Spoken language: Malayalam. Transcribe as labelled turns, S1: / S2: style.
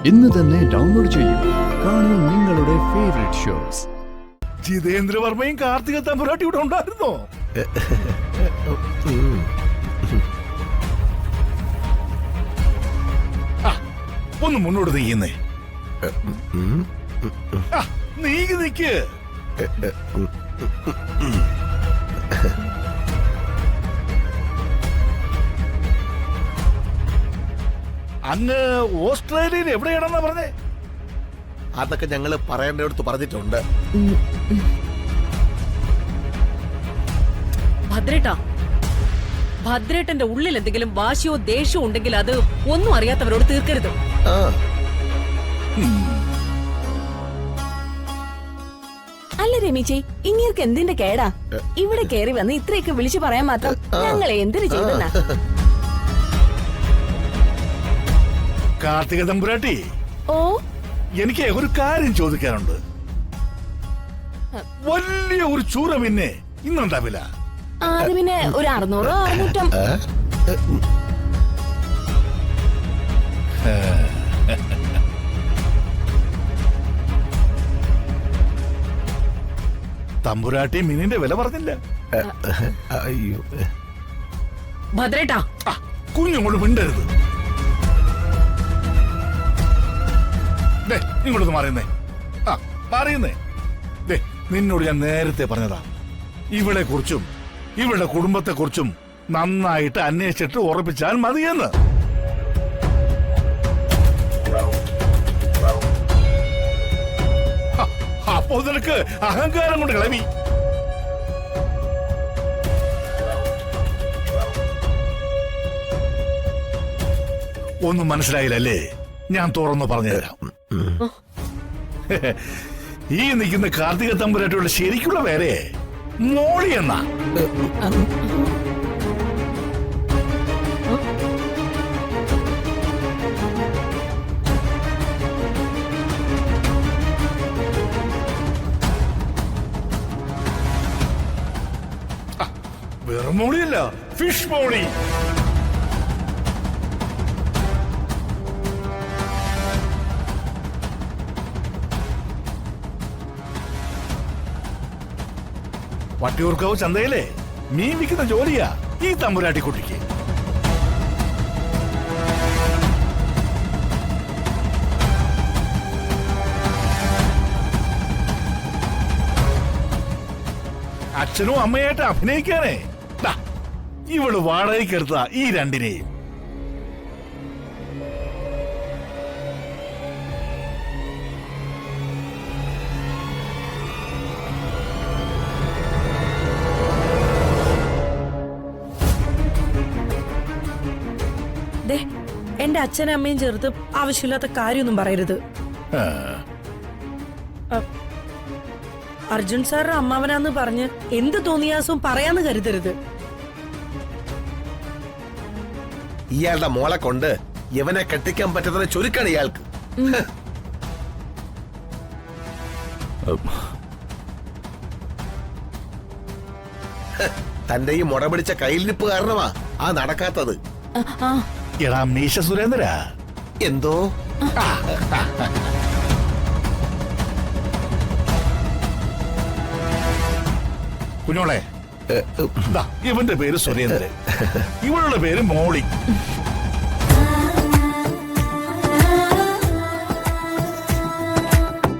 S1: ഇന്ന് തന്നെ ഡൗൺലോഡ് ചെയ്യൂ. കാണൂ നിങ്ങളുടെ ഫേവറേറ്റ് ഷോസ്.
S2: ജിതേന്ദ്രവർമ്മയും കാർത്തിക തമ്പുരാട്ടി ഇവിടെ ഉണ്ടായിരുന്നോ? ഒന്ന് മുന്നോട്ട് നീങ്ങുന്നേ. നീങ്ങി നിക്ക്. അങ്ങ് ഓസ്ട്രേലിയയിൽ എവിടെയാണെന്നാ പറഞ്ഞേ?
S3: അതൊക്കെ ഞങ്ങള് പറയേണ്ടടുത്ത് പറഞ്ഞിട്ടുണ്ട്.
S4: ഭദ്രേട്ടാ, ഭദ്രേട്ടന്റെ ഉള്ളിൽ എന്തെങ്കിലും വാശിയോ ദേഷ്യമോ ഉണ്ടെങ്കിൽ അത് ഒന്നും അറിയാത്തവരോട് തീർക്കരുത്.
S5: അല്ല രമേശി, ഇങ്ങേർക്ക് എന്തിന്റെ കേടാ? ഇവിടെ കയറി വന്ന് ഇത്രയൊക്കെ വിളിച്ചു പറയാൻ മാത്രം ഞങ്ങൾ എന്തിനു ചെയ്തെന്നാ?
S2: കാർത്തിക തമ്പുരാട്ടി,
S5: ഓ,
S2: എനിക്ക് ഒരു കാര്യം ചോദിക്കാനുണ്ട്. വലിയ ഒരു ചൂര പിന്നെ ഇന്നുണ്ടാവില്ല.
S5: അത് പിന്നെ ഒരു 600 600.
S2: തമ്പുരാട്ടി മീനിന്റെ വില പറഞ്ഞില്ല.
S3: അയ്യോ,
S4: ഭദ്രേട്ടാ,
S2: കുഞ്ഞുങ്ങോട് മിണ്ടരുത്. ഇങ്ങോട്ടൊന്ന് മാറിയുന്നേ. മാറിയുന്നേ. നിന്നോട് ഞാൻ നേരത്തെ പറഞ്ഞതാ, ഇവളെ കുറിച്ചും ഇവളുടെ കുടുംബത്തെ കുറിച്ചും നന്നായിട്ട് അന്വേഷിച്ചിട്ട് ഉറപ്പിച്ചാൽ മതിയെന്ന്. അപ്പോ നിനക്ക് അഹങ്കാരം കൊണ്ട് കളവി. ഒന്നും മനസ്സിലായില്ലല്ലേ? ഞാൻ തുറന്നു പറഞ്ഞുതരാം. ഈ നിൽക്കുന്ന കാർത്തിക തമ്പുരാട്ടിയുടെ ശരിക്കുള്ള പേരെ മോളി എന്നാ. വെറും മോളിയല്ല, ഫിഷ് മോളി. വട്ടിയൂർക്കാവ് ചന്തയിലെ മീൻ വിൽക്കുന്ന ജോലിയാ ഈ തമ്പുരാട്ടിക്കുട്ടിക്ക്. അച്ഛനും അമ്മയായിട്ട് അഭിനയിക്കാനേ ഇവള് വാടകയ്ക്കെടുത്ത ഈ രണ്ടിനെയും.
S6: എന്റെ അച്ഛനും അമ്മയും ചേർത്ത് ആവശ്യമില്ലാത്ത കാര്യമൊന്നും പറയരുത്. അർജുൻ സാറിന്റെ അമ്മാവനാന്ന് പറഞ്ഞ് എന്ത് തോന്നിയാസവും പറയാന്ന് കരുതരുത്.
S3: ഇയാളുടെ മോളെ കൊണ്ട് ഇവനെ കെട്ടിക്കാൻ പറ്റുന്ന ചുരുക്കാണ് ഇയാൾക്ക്. തന്റെ ഈ മുട പിടിച്ച കയ്യിലിരിപ്പ് കാരണമാ ആ നടക്കാത്തത്.
S2: എടാ മീശ സുരേന്ദ്ര,
S3: എന്തോ
S2: കുഞ്ഞോളെ, ഇവന്റെ പേര് സുരേന്ദ്രൻ, ഇവളുടെ പേര് മോളി.